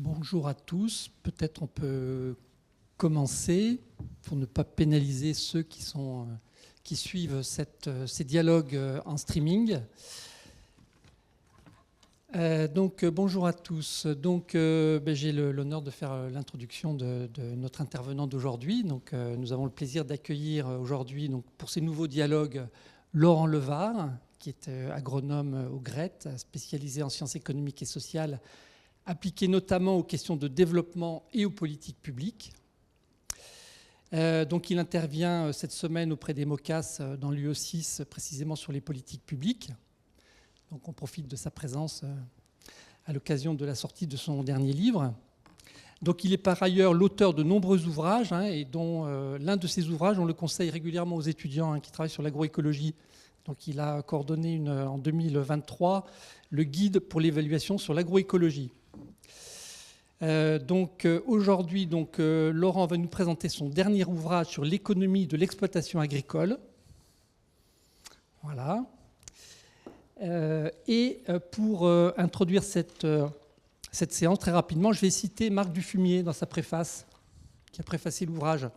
Bonjour à tous. Peut-être on peut commencer pour ne pas pénaliser ceux qui suivent ces dialogues en streaming. Bonjour à tous. J'ai l'honneur de faire l'introduction de notre intervenant d'aujourd'hui. Nous avons le plaisir d'accueillir aujourd'hui pour ces nouveaux dialogues Laurent Levard, qui est agronome au GRET, spécialisé en sciences économiques et sociales, appliqué notamment aux questions de développement et aux politiques publiques. Il intervient cette semaine auprès des MOCAS dans l'UE6, précisément sur les politiques publiques. Donc on profite de sa présence à l'occasion de la sortie de son dernier livre. Donc il est par ailleurs l'auteur de nombreux ouvrages, et dont l'un de ces ouvrages, on le conseille régulièrement aux étudiants qui travaillent sur l'agroécologie. Donc il a coordonné en 2023 le guide pour l'évaluation sur l'agroécologie. Aujourd'hui, Laurent va nous présenter son dernier ouvrage sur l'économie de l'exploitation agricole. Voilà. Pour introduire cette séance, très rapidement, je vais citer Marc Dufumier dans sa préface, qui a préfacé l'ouvrage.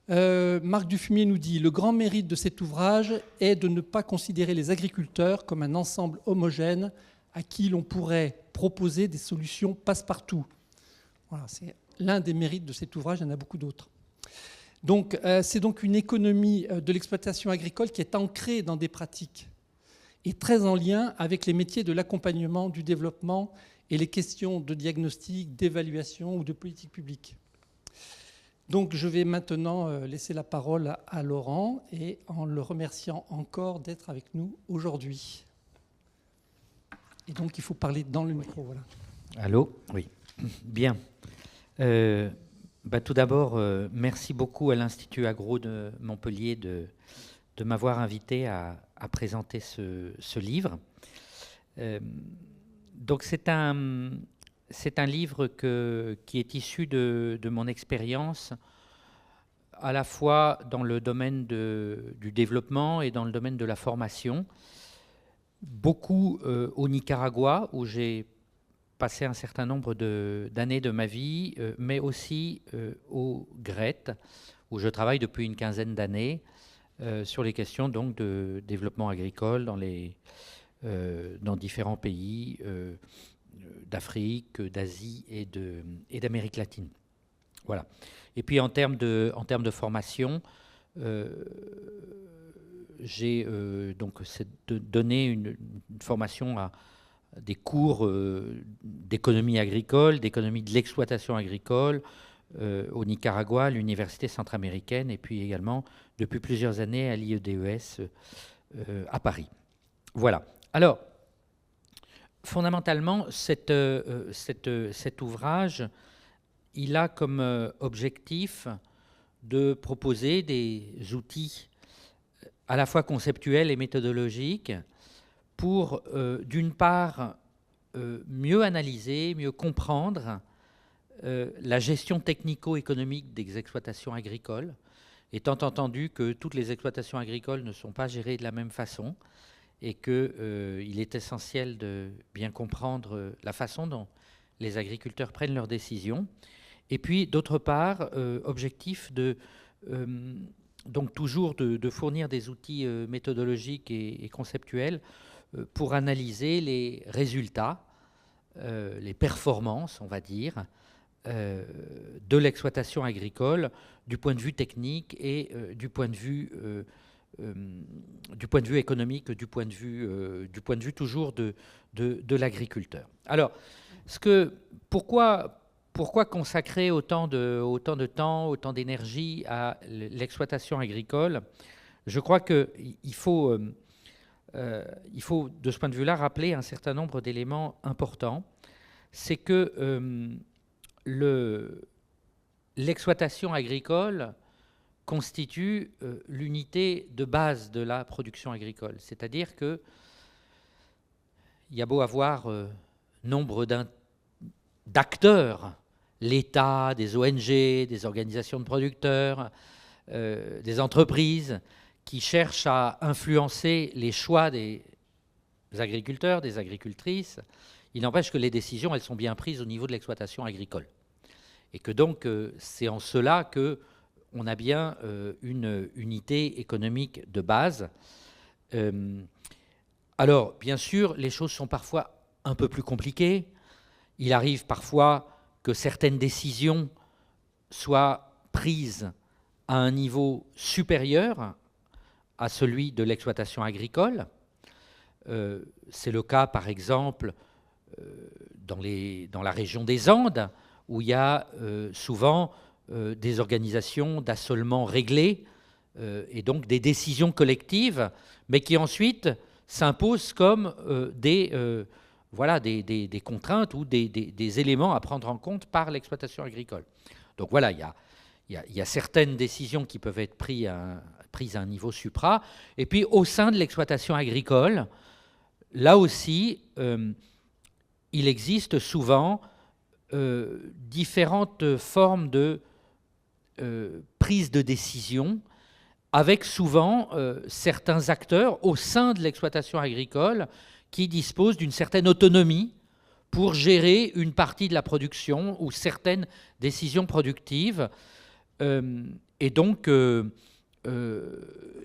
Marc Dufumier nous dit « Le grand mérite de cet ouvrage est de ne pas considérer les agriculteurs comme un ensemble homogène à qui l'on pourrait proposer des solutions passe-partout. » Voilà, c'est l'un des mérites de cet ouvrage, il y en a beaucoup d'autres. C'est donc une économie de l'exploitation agricole qui est ancrée dans des pratiques et très en lien avec les métiers de l'accompagnement, du développement et les questions de diagnostic, d'évaluation ou de politique publique. Donc je vais maintenant laisser la parole à Laurent et en le remerciant encore d'être avec nous aujourd'hui. Et donc il faut parler dans le micro. Voilà. Allô ? Oui. Bien. Tout d'abord, merci beaucoup à l'Institut Agro de Montpellier de m'avoir invité à présenter ce livre. Donc c'est un livre qui est issu de mon expérience à la fois dans le domaine du développement et dans le domaine de la formation. Beaucoup au Nicaragua, où j'ai passé un certain nombre d'années de ma vie, mais aussi au GRET, où je travaille depuis une quinzaine d'années sur les questions donc, de développement agricole dans différents pays d'Afrique, d'Asie et d'Amérique latine. Voilà. Et puis en termes de formation, j'ai donné une formation à des cours d'économie agricole, d'économie de l'exploitation agricole au Nicaragua, à l'Université centra-américaine, et puis également depuis plusieurs années à l'IEDES à Paris. Voilà. Alors, fondamentalement, cet ouvrage, il a comme objectif de proposer des outils à la fois conceptuels et méthodologiques pour, d'une part, mieux analyser, mieux comprendre la gestion technico-économique des exploitations agricoles, étant entendu que toutes les exploitations agricoles ne sont pas gérées de la même façon et qu'il est essentiel de bien comprendre la façon dont les agriculteurs prennent leurs décisions. Et puis, d'autre part, objectif donc toujours de fournir des outils méthodologiques et conceptuels pour analyser les résultats, les performances, on va dire, de l'exploitation agricole du point de vue technique et du point de vue économique, du point de vue toujours de l'agriculteur. Alors, pourquoi consacrer autant de temps, autant d'énergie à l'exploitation agricole ? Je crois qu'il faut, de ce point de vue-là, rappeler un certain nombre d'éléments importants. C'est que l'exploitation agricole constitue l'unité de base de la production agricole. C'est-à-dire qu'il y a beau avoir nombre d'acteurs, l'État, des ONG, des organisations de producteurs, des entreprises qui cherchent à influencer les choix des agriculteurs, des agricultrices, Il n'empêche que les décisions, elles sont bien prises au niveau de l'exploitation agricole. Et que donc, c'est en cela qu'on a bien une unité économique de base. Alors, bien sûr, les choses sont parfois un peu plus compliquées. Il arrive parfois que certaines décisions soient prises à un niveau supérieur à celui de l'exploitation agricole. C'est le cas, par exemple, dans la région des Andes, où il y a souvent des organisations d'assolement réglées et donc des décisions collectives, mais qui ensuite s'imposent comme des contraintes ou des éléments à prendre en compte par l'exploitation agricole. Donc voilà, il y a certaines décisions qui peuvent être prises à un niveau supra, et puis au sein de l'exploitation agricole, là aussi, il existe souvent différentes formes de prise de décision, avec souvent certains acteurs au sein de l'exploitation agricole qui disposent d'une certaine autonomie pour gérer une partie de la production ou certaines décisions productives. Et donc,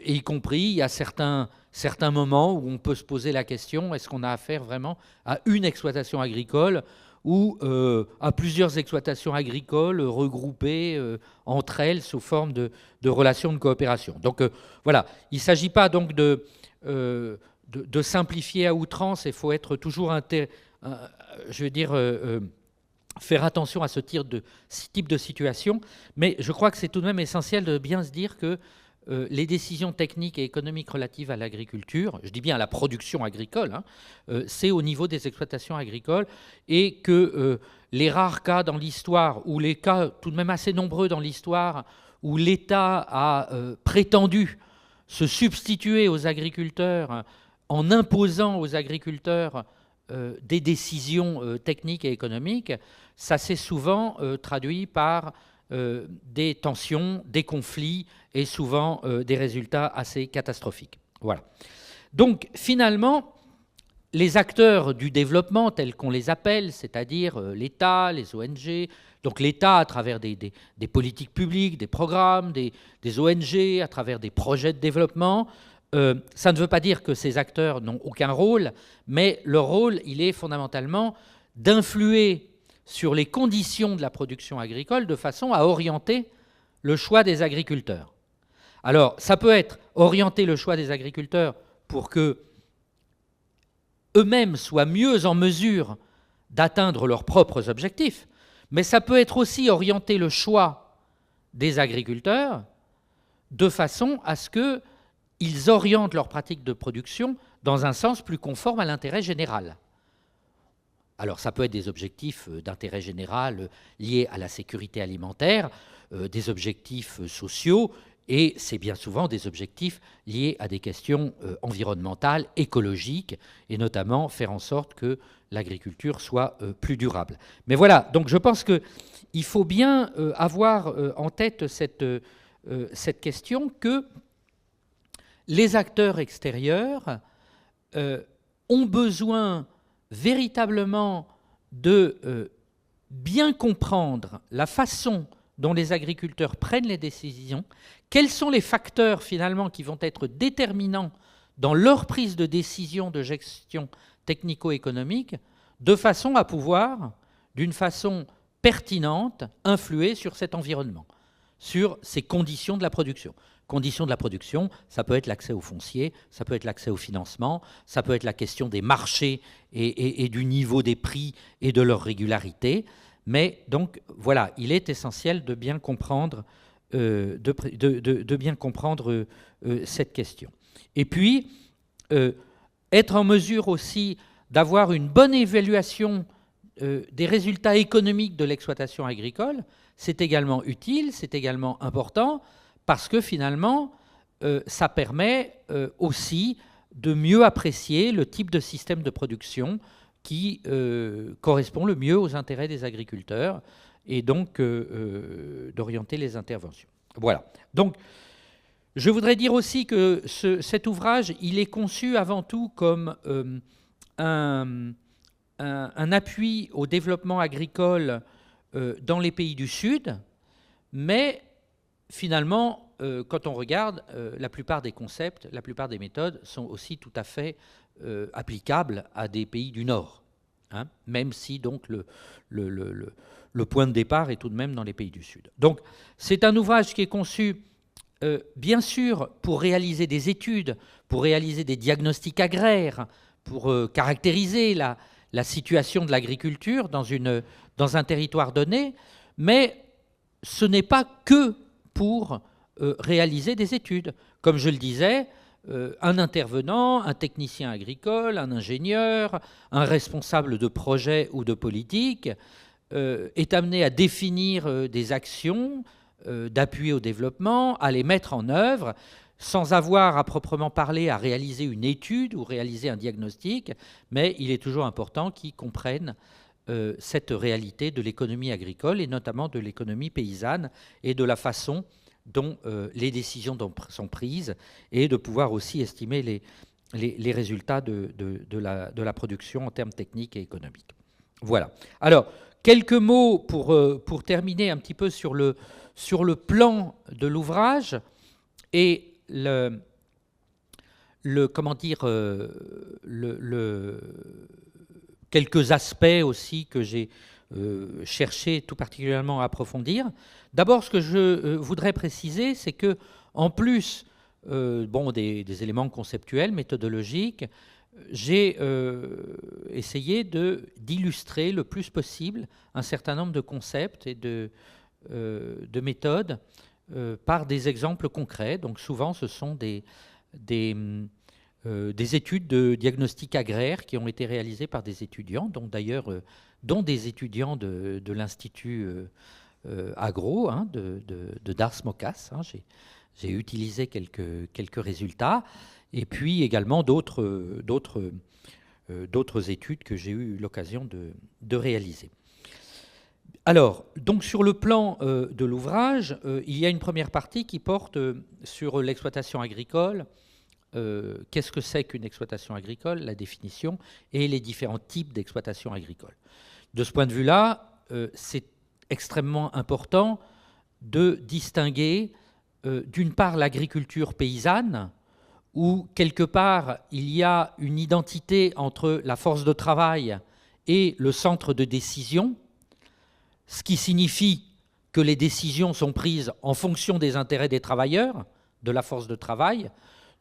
y compris, il y a certains moments où on peut se poser la question, est-ce qu'on a affaire vraiment à une exploitation agricole ou à plusieurs exploitations agricoles regroupées entre elles sous forme de relations de coopération. Donc voilà, il ne s'agit pas donc de simplifier à outrance, il faut être toujours, faire attention à ce type de situation, mais je crois que c'est tout de même essentiel de bien se dire que les décisions techniques et économiques relatives à l'agriculture, je dis bien à la production agricole, c'est au niveau des exploitations agricoles, et que les rares cas dans l'histoire, ou les cas tout de même assez nombreux dans l'histoire, où l'État a prétendu se substituer aux agriculteurs en imposant aux agriculteurs des décisions techniques et économiques, ça s'est souvent traduit par des tensions, des conflits et souvent des résultats assez catastrophiques. Voilà. Donc finalement, les acteurs du développement tels qu'on les appelle, c'est-à-dire l'État, les ONG, donc l'État à travers des politiques publiques, des programmes, des ONG, à travers des projets de développement, ça ne veut pas dire que ces acteurs n'ont aucun rôle, mais leur rôle, il est fondamentalement d'influer sur les conditions de la production agricole de façon à orienter le choix des agriculteurs. Alors, ça peut être orienter le choix des agriculteurs pour que eux-mêmes soient mieux en mesure d'atteindre leurs propres objectifs, mais ça peut être aussi orienter le choix des agriculteurs de façon à ce qu'ils orientent leurs pratiques de production dans un sens plus conforme à l'intérêt général. Alors ça peut être des objectifs d'intérêt général liés à la sécurité alimentaire, des objectifs sociaux, et c'est bien souvent des objectifs liés à des questions environnementales, écologiques, et notamment faire en sorte que l'agriculture soit plus durable. Mais voilà, donc je pense qu'il faut bien avoir en tête cette question que les acteurs extérieurs ont besoin véritablement de bien comprendre la façon dont les agriculteurs prennent les décisions, quels sont les facteurs finalement qui vont être déterminants dans leur prise de décision de gestion technico-économique, de façon à pouvoir, d'une façon pertinente, influer sur cet environnement, sur ces conditions de la production. Conditions de la production, ça peut être l'accès au foncier, ça peut être l'accès au financement, ça peut être la question des marchés et du niveau des prix et de leur régularité. Mais donc, voilà, il est essentiel de bien comprendre, cette question. Et puis, être en mesure aussi d'avoir une bonne évaluation des résultats économiques de l'exploitation agricole, c'est également utile, c'est également important, parce que finalement, ça permet aussi de mieux apprécier le type de système de production qui correspond le mieux aux intérêts des agriculteurs et donc d'orienter les interventions. Voilà. Donc, je voudrais dire aussi que cet ouvrage, il est conçu avant tout comme un un appui au développement agricole dans les pays du Sud, mais finalement, quand on regarde, la plupart des concepts, la plupart des méthodes sont aussi tout à fait applicables à des pays du Nord, hein, même si donc le point de départ est tout de même dans les pays du Sud. Donc c'est un ouvrage qui est conçu bien sûr pour réaliser des études, pour réaliser des diagnostics agraires, pour caractériser la situation de l'agriculture dans un territoire donné, mais ce n'est pas que pour réaliser des études. Comme je le disais, un intervenant, un technicien agricole, un ingénieur, un responsable de projet ou de politique est amené à définir des actions d'appui au développement, à les mettre en œuvre, sans avoir à proprement parler à réaliser une étude ou réaliser un diagnostic, mais il est toujours important qu'ils comprennent cette réalité de l'économie agricole et notamment de l'économie paysanne et de la façon dont les décisions sont prises et de pouvoir aussi estimer les résultats de la production en termes techniques et économiques. Voilà. Alors, quelques mots pour terminer un petit peu sur le plan de l'ouvrage et quelques aspects aussi que j'ai cherché tout particulièrement à approfondir. D'abord, ce que je voudrais préciser, c'est que en plus des éléments conceptuels, méthodologiques, j'ai essayé d'illustrer le plus possible un certain nombre de concepts et de méthodes par des exemples concrets. Donc souvent, ce sont des études de diagnostic agraire qui ont été réalisées par des étudiants, dont des étudiants de l'Institut agro de Dars-Mokas. Hein. J'ai utilisé quelques résultats, et puis également d'autres études que j'ai eu l'occasion de réaliser. Alors, donc sur le plan de l'ouvrage, il y a une première partie qui porte sur l'exploitation agricole. Qu'est-ce que c'est qu'une exploitation agricole, la définition, et les différents types d'exploitation agricole. De ce point de vue-là, c'est extrêmement important de distinguer d'une part l'agriculture paysanne, où quelque part il y a une identité entre la force de travail et le centre de décision, ce qui signifie que les décisions sont prises en fonction des intérêts des travailleurs, de la force de travail,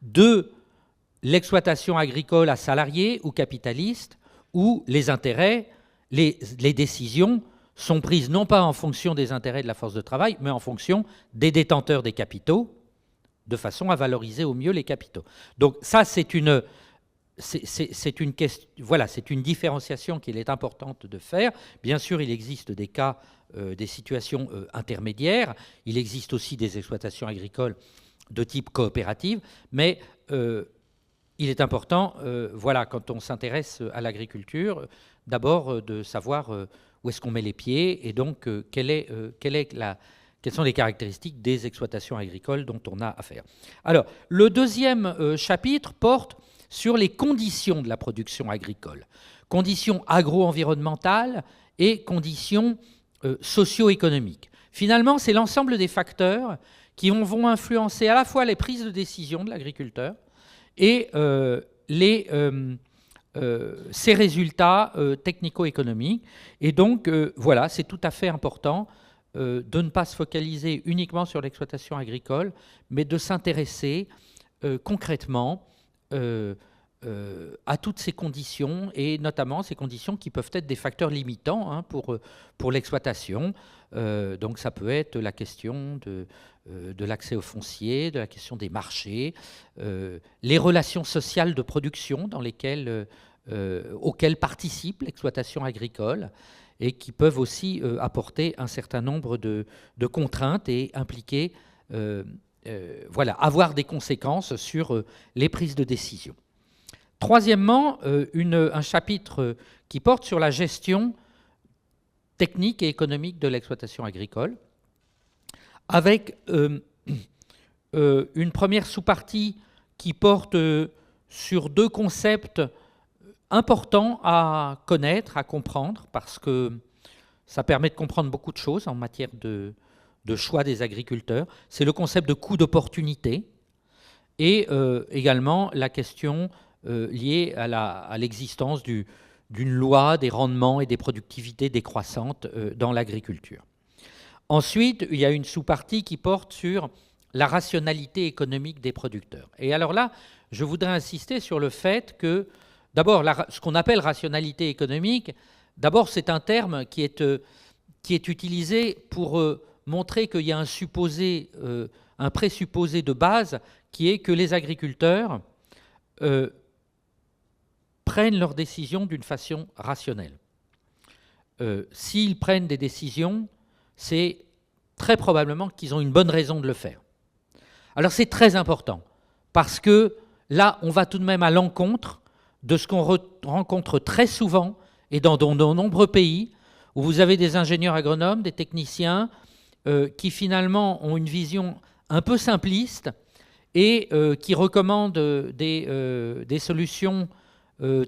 de l'exploitation agricole à salariés ou capitalistes, où les intérêts, les décisions sont prises non pas en fonction des intérêts de la force de travail, mais en fonction des détenteurs des capitaux, de façon à valoriser au mieux les capitaux. Donc ça, c'est une différenciation qu'il est importante de faire. Bien sûr, il existe des cas, des situations intermédiaires. Il existe aussi des exploitations agricoles de type coopérative, mais il est important, quand on s'intéresse à l'agriculture, d'abord de savoir où est-ce qu'on met les pieds et donc quelles sont les caractéristiques des exploitations agricoles dont on a affaire. Alors, le deuxième chapitre porte sur les conditions de la production agricole, conditions agro-environnementales et conditions socio-économiques. Finalement, c'est l'ensemble des facteurs qui vont influencer à la fois les prises de décision de l'agriculteur et ses résultats technico-économiques. Et donc, c'est tout à fait important de ne pas se focaliser uniquement sur l'exploitation agricole, mais de s'intéresser concrètement à toutes ces conditions, et notamment ces conditions qui peuvent être des facteurs limitants pour l'exploitation. Donc ça peut être la question de l'accès au foncier, de la question des marchés, les relations sociales de production auxquelles participe l'exploitation agricole, et qui peuvent aussi apporter un certain nombre de contraintes et impliquer, avoir des conséquences sur les prises de décision. Troisièmement, un chapitre qui porte sur la gestion technique et économique de l'exploitation agricole, avec une première sous-partie qui porte sur deux concepts important à connaître, à comprendre, parce que ça permet de comprendre beaucoup de choses en matière de choix des agriculteurs. C'est le concept de coût d'opportunité et également la question liée à l'existence d'une loi des rendements et des productivités décroissantes dans l'agriculture. Ensuite, il y a une sous-partie qui porte sur la rationalité économique des producteurs. Et alors là, je voudrais insister sur le fait que, d'abord, ce qu'on appelle rationalité économique, d'abord, c'est un terme qui est utilisé pour montrer qu'il y a un présupposé de base qui est que les agriculteurs prennent leurs décisions d'une façon rationnelle. S'ils prennent des décisions, c'est très probablement qu'ils ont une bonne raison de le faire. Alors c'est très important, parce que là, on va tout de même à l'encontre de ce qu'on rencontre très souvent et dans de nombreux pays, où vous avez des ingénieurs agronomes, des techniciens, qui finalement ont une vision un peu simpliste et qui recommandent des solutions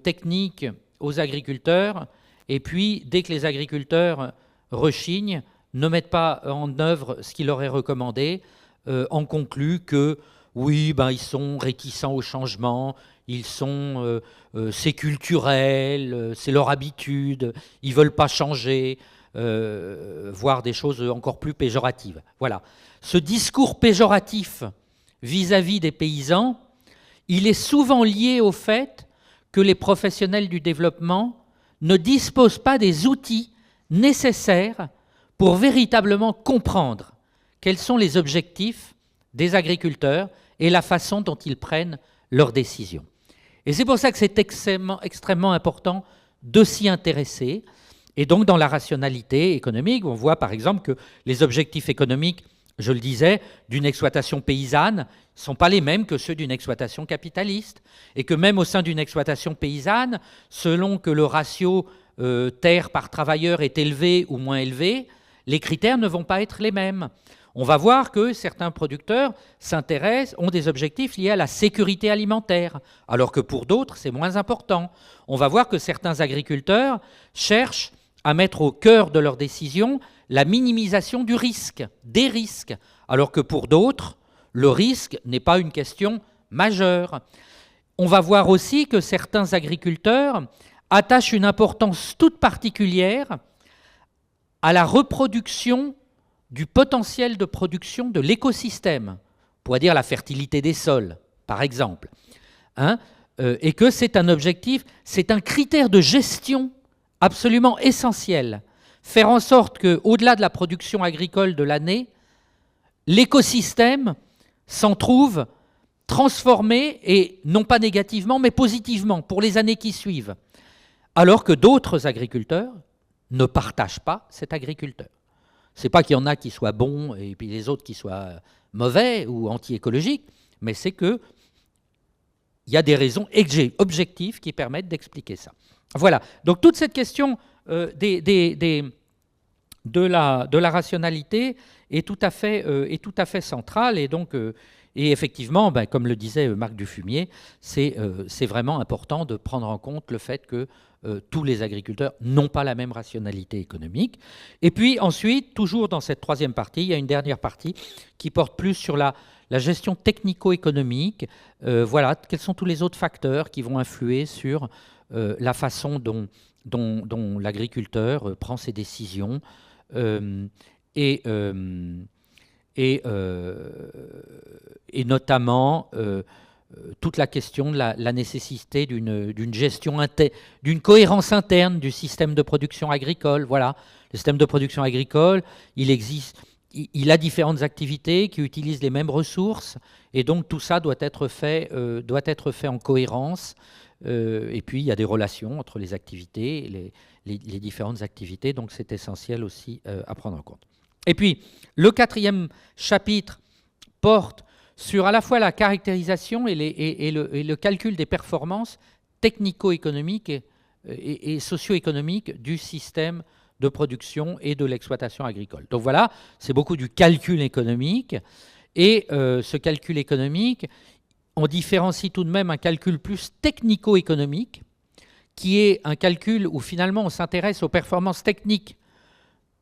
techniques aux agriculteurs, et puis dès que les agriculteurs rechignent, ne mettent pas en œuvre ce qui leur est recommandé, en conclut que oui, ils sont réticents au changement, c'est culturel, c'est leur habitude, ils ne veulent pas changer, voire des choses encore plus péjoratives. Voilà. Ce discours péjoratif vis-à-vis des paysans, il est souvent lié au fait que les professionnels du développement ne disposent pas des outils nécessaires pour véritablement comprendre quels sont les objectifs des agriculteurs et la façon dont ils prennent leurs décisions. Et c'est pour ça que c'est extrêmement important de s'y intéresser. Et donc, dans la rationalité économique, on voit par exemple que les objectifs économiques, je le disais, d'une exploitation paysanne ne sont pas les mêmes que ceux d'une exploitation capitaliste. Et que même au sein d'une exploitation paysanne, selon que le ratio terre par travailleur est élevé ou moins élevé, les critères ne vont pas être les mêmes. On va voir que certains producteurs ont des objectifs liés à la sécurité alimentaire, alors que pour d'autres, c'est moins important. On va voir que certains agriculteurs cherchent à mettre au cœur de leurs décisions la minimisation du risque, des risques, alors que pour d'autres, le risque n'est pas une question majeure. On va voir aussi que certains agriculteurs attachent une importance toute particulière à la reproduction du potentiel de production de l'écosystème, on pourrait dire la fertilité des sols, par exemple, et que c'est un objectif, c'est un critère de gestion absolument essentiel. Faire en sorte qu'au-delà de la production agricole de l'année, l'écosystème s'en trouve transformé, et non pas négativement, mais positivement, pour les années qui suivent. Alors que d'autres agriculteurs ne partagent pas cet agriculteur. Ce n'est pas qu'il y en a qui soient bons et puis les autres qui soient mauvais ou anti-écologiques, mais c'est qu'il y a des raisons objectives qui permettent d'expliquer ça. Voilà. Donc toute cette question de la rationalité est tout à fait centrale. Et donc, et effectivement, comme le disait Marc Dufumier, c'est vraiment important de prendre en compte le fait que tous les agriculteurs n'ont pas la même rationalité économique. Et puis ensuite, toujours dans cette troisième partie, il y a une dernière partie qui porte plus sur la gestion technico-économique. Voilà, quels sont tous les autres facteurs qui vont influer sur la façon dont l'agriculteur prend ses décisions et notamment toute la question de la nécessité d'une gestion d'une cohérence interne du système de production agricole. Voilà, le système de production agricole, il existe, il a différentes activités qui utilisent les mêmes ressources, et donc tout ça doit être fait en cohérence. Et puis il y a des relations entre les activités, les différentes activités, donc c'est essentiel aussi à prendre en compte. Et puis le quatrième chapitre porte sur à la fois la caractérisation et le calcul des performances technico-économiques et socio-économiques du système de production et de l'exploitation agricole. Donc voilà, c'est beaucoup du calcul économique. Et ce calcul économique, on différencie tout de même un calcul plus technico-économique qui est un calcul où finalement on s'intéresse aux performances techniques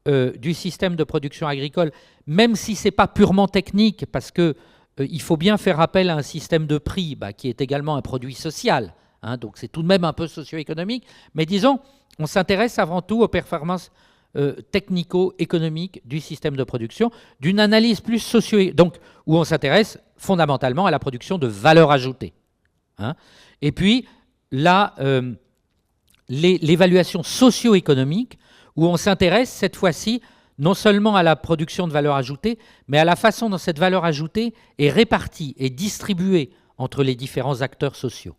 du système de production agricole, même si ce n'est pas purement technique, parce qu'il faut bien faire appel à un système de prix qui est également un produit social, hein, donc c'est tout de même un peu socio-économique, mais disons, on s'intéresse avant tout aux performances technico-économiques du système de production, d'une analyse plus donc où on s'intéresse fondamentalement à la production de valeur ajoutée. Hein. Et puis, là, l'évaluation socio-économique, où on s'intéresse cette fois-ci non seulement à la production de valeur ajoutée, mais à la façon dont cette valeur ajoutée est répartie et distribuée entre les différents acteurs sociaux.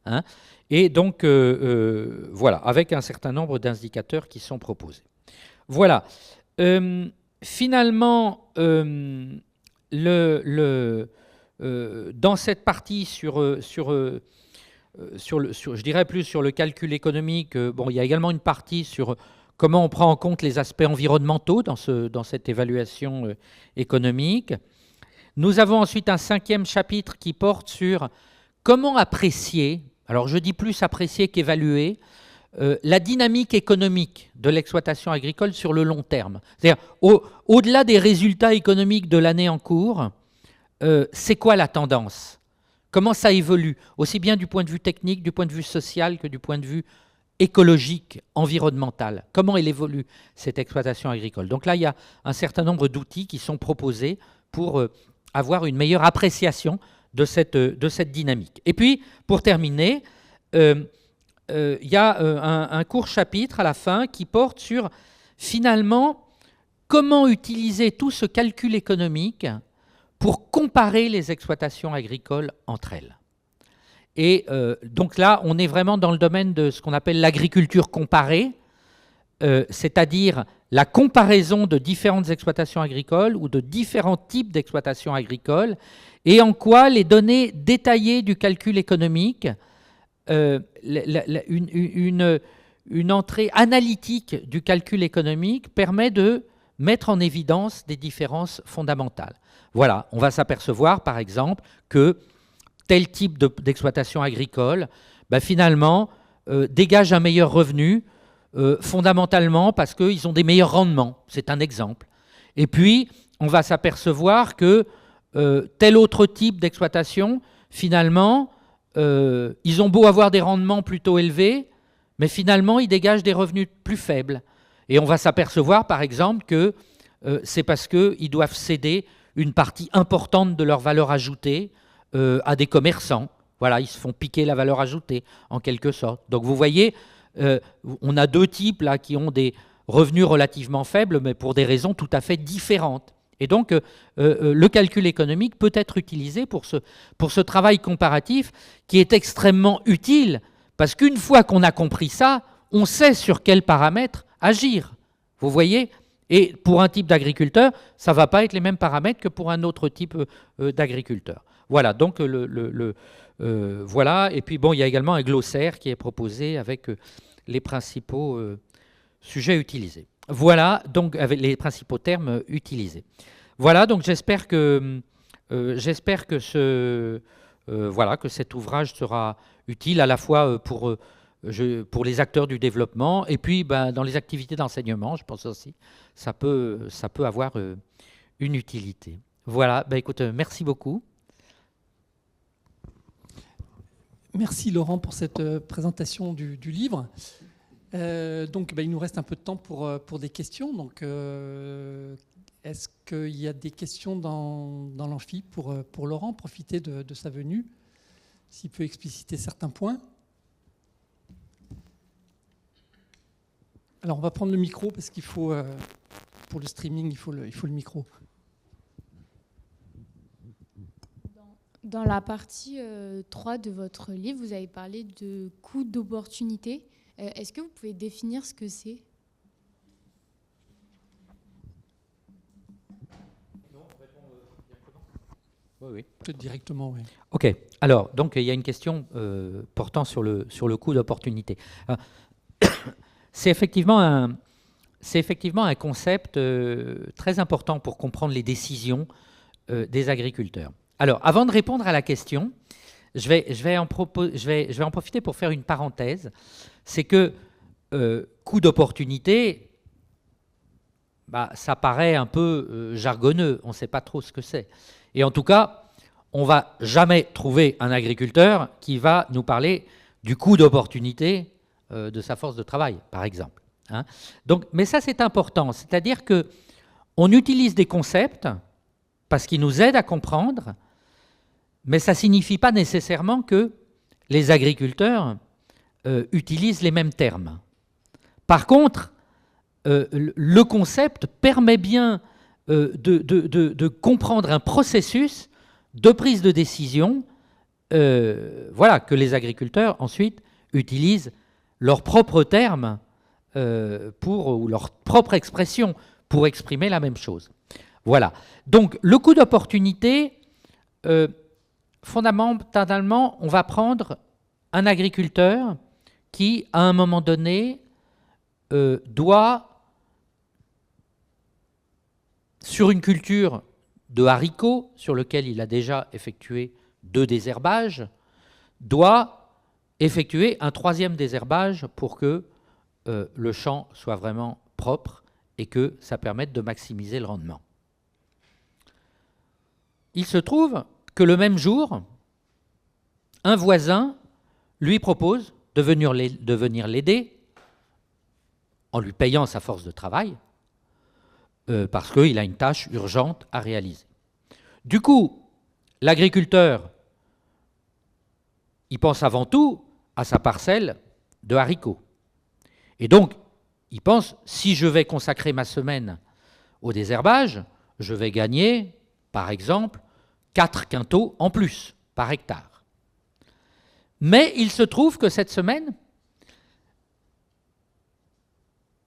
Hein. Et donc, voilà, avec un certain nombre d'indicateurs qui sont proposés. Voilà. Finalement, dans cette partie je dirais plus sur le calcul économique, bon, il y a également une partie sur comment on prend en compte les aspects environnementaux dans cette évaluation économique. Nous avons ensuite un 5e chapitre qui porte sur comment apprécier, alors je dis plus apprécier qu'évaluer, la dynamique économique de l'exploitation agricole sur le long terme. C'est-à-dire, au-delà des résultats économiques de l'année en cours, c'est quoi la tendance ? Comment ça évolue, aussi bien du point de vue technique, du point de vue social que du point de vue écologique, environnemental. Comment elle évolue, cette exploitation agricole. Donc là, il y a un certain nombre d'outils qui sont proposés pour avoir une meilleure appréciation de cette dynamique. Et puis, pour terminer, il y a un court chapitre à la fin qui porte sur, finalement, comment utiliser tout ce calcul économique pour comparer les exploitations agricoles entre elles. Et donc là, on est vraiment dans le domaine de ce qu'on appelle l'agriculture comparée, c'est-à-dire la comparaison de différentes exploitations agricoles ou de différents types d'exploitations agricoles, et en quoi les données détaillées du calcul économique, une entrée analytique du calcul économique permet de mettre en évidence des différences fondamentales. Voilà, on va s'apercevoir par exemple que tel type d'exploitation agricole, finalement, dégage un meilleur revenu, fondamentalement parce qu'ils ont des meilleurs rendements. C'est un exemple. Et puis, on va s'apercevoir que tel autre type d'exploitation, finalement, ils ont beau avoir des rendements plutôt élevés, mais finalement, ils dégagent des revenus plus faibles. Et on va s'apercevoir, par exemple, que c'est parce qu'ils doivent céder une partie importante de leur valeur ajoutée à des commerçants. Voilà, ils se font piquer la valeur ajoutée, en quelque sorte. Donc vous voyez, on a deux types là qui ont des revenus relativement faibles, mais pour des raisons tout à fait différentes. Et donc, le calcul économique peut être utilisé pour ce travail comparatif qui est extrêmement utile, parce qu'une fois qu'on a compris ça, on sait sur quels paramètres agir. Vous voyez ? Et pour un type d'agriculteur, ça ne va pas être les mêmes paramètres que pour un autre type d'agriculteur. Voilà, donc voilà. Et puis bon, il y a également un glossaire qui est proposé avec les principaux sujets utilisés. Voilà, donc avec les principaux termes utilisés. Voilà, donc j'espère que cet ouvrage sera utile à la fois pour les acteurs du développement et puis dans les activités d'enseignement, je pense aussi, ça peut avoir une utilité. Voilà, écoute, merci beaucoup. Merci Laurent pour cette présentation du livre. Donc il nous reste un peu de temps pour des questions. Donc est-ce qu'il y a des questions dans l'amphi pour Laurent? Profiter de sa venue, s'il peut expliciter certains points. Alors on va prendre le micro parce qu'il faut, pour le streaming, il faut le micro. Dans la partie 3 de votre livre, vous avez parlé de coût d'opportunité. Est-ce que vous pouvez définir ce que c'est ? Non, on répond directement. Oui. Peut-être directement, oui. OK. Alors, donc, il y a une question portant sur le coût d'opportunité. C'est effectivement un concept très important pour comprendre les décisions des agriculteurs. Alors, avant de répondre à la question, je vais en profiter pour faire une parenthèse c'est que coût d'opportunité, ça paraît un peu jargonneux, on ne sait pas trop ce que c'est. Et en tout cas, on ne va jamais trouver un agriculteur qui va nous parler du coût d'opportunité de sa force de travail, par exemple. Hein. Donc, mais ça, c'est important. C'est-à-dire qu'on utilise des concepts parce qu'ils nous aident à comprendre, mais ça ne signifie pas nécessairement que les agriculteurs utilisent les mêmes termes. Par contre, le concept permet bien de comprendre un processus de prise de décision, voilà, que les agriculteurs ensuite utilisent leurs propres termes ou leur propre expression pour exprimer la même chose. Voilà. Donc le coût d'opportunité, fondamentalement, on va prendre un agriculteur qui, à un moment donné, doit, sur une culture de haricots, sur lequel il a déjà effectué 2 désherbages, doit effectuer un 3e désherbage pour que le champ soit vraiment propre et que ça permette de maximiser le rendement. Il se trouve que le même jour, un voisin lui propose de venir l'aider en lui payant sa force de travail, parce qu'il a une tâche urgente à réaliser. Du coup, l'agriculteur, il pense avant tout à sa parcelle de haricots. Et donc, il pense, si je vais consacrer ma semaine au désherbage, je vais gagner, par exemple, 4 quintaux en plus par hectare. Mais il se trouve que cette semaine,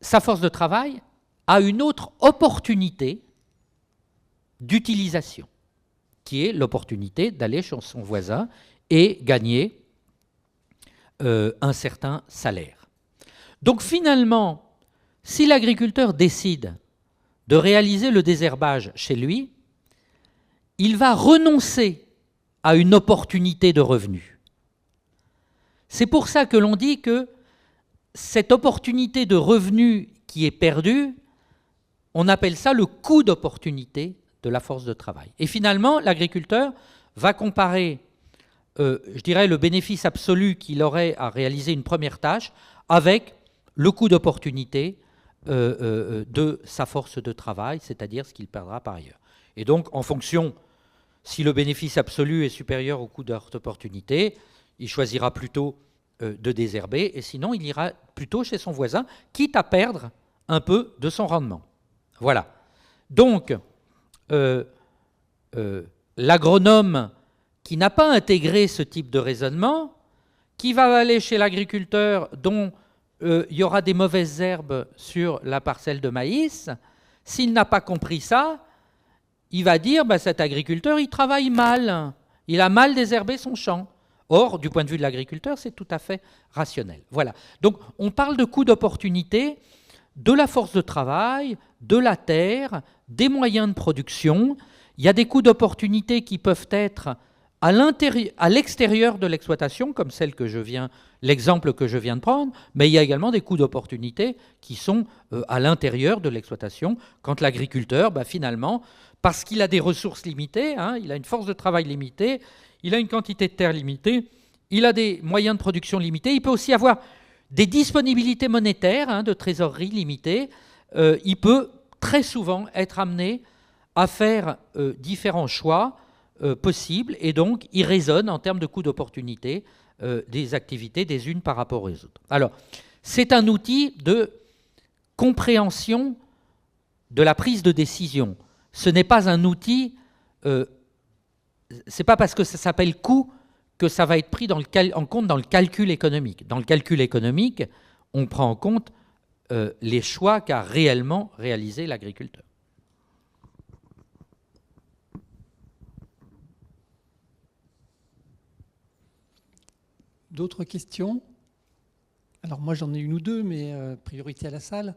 sa force de travail a une autre opportunité d'utilisation, qui est l'opportunité d'aller chez son voisin et gagner un certain salaire. Donc finalement, si l'agriculteur décide de réaliser le désherbage chez lui, il va renoncer à une opportunité de revenu. C'est pour ça que l'on dit que cette opportunité de revenu qui est perdue, on appelle ça le coût d'opportunité de la force de travail. Et finalement, l'agriculteur va comparer, je dirais, le bénéfice absolu qu'il aurait à réaliser une première tâche avec le coût d'opportunité de sa force de travail, c'est-à-dire ce qu'il perdra par ailleurs. Et donc, en fonction, si le bénéfice absolu est supérieur au coût d'opportunité, il choisira plutôt de désherber, et sinon, il ira plutôt chez son voisin, quitte à perdre un peu de son rendement. Voilà. Donc, l'agronome qui n'a pas intégré ce type de raisonnement, qui va aller chez l'agriculteur dont il y aura des mauvaises herbes sur la parcelle de maïs, s'il n'a pas compris ça, il va dire cet agriculteur, il travaille mal, il a mal désherbé son champ. Or, du point de vue de l'agriculteur, c'est tout à fait rationnel. Voilà. Donc, on parle de coût d'opportunité, de la force de travail, de la terre, des moyens de production. Il y a des coûts d'opportunité qui peuvent être à l'extérieur de l'exploitation, comme l'exemple que je viens de prendre, mais il y a également des coûts d'opportunité qui sont à l'intérieur de l'exploitation, quand l'agriculteur, finalement, parce qu'il a des ressources limitées, il a une force de travail limitée, il a une quantité de terre limitée, il a des moyens de production limités, il peut aussi avoir des disponibilités monétaires, de trésorerie limitées, il peut très souvent être amené à faire différents choix possibles, et donc il raisonne en termes de coût d'opportunité des activités des unes par rapport aux autres. Alors, c'est un outil de compréhension de la prise de décision. Ce n'est pas un outil, c'est pas parce que ça s'appelle coût que ça va être pris en compte dans le calcul économique. Dans le calcul économique, on prend en compte les choix qu'a réellement réalisé l'agriculteur. D'autres questions? Alors moi j'en ai une ou deux, mais priorité à la salle.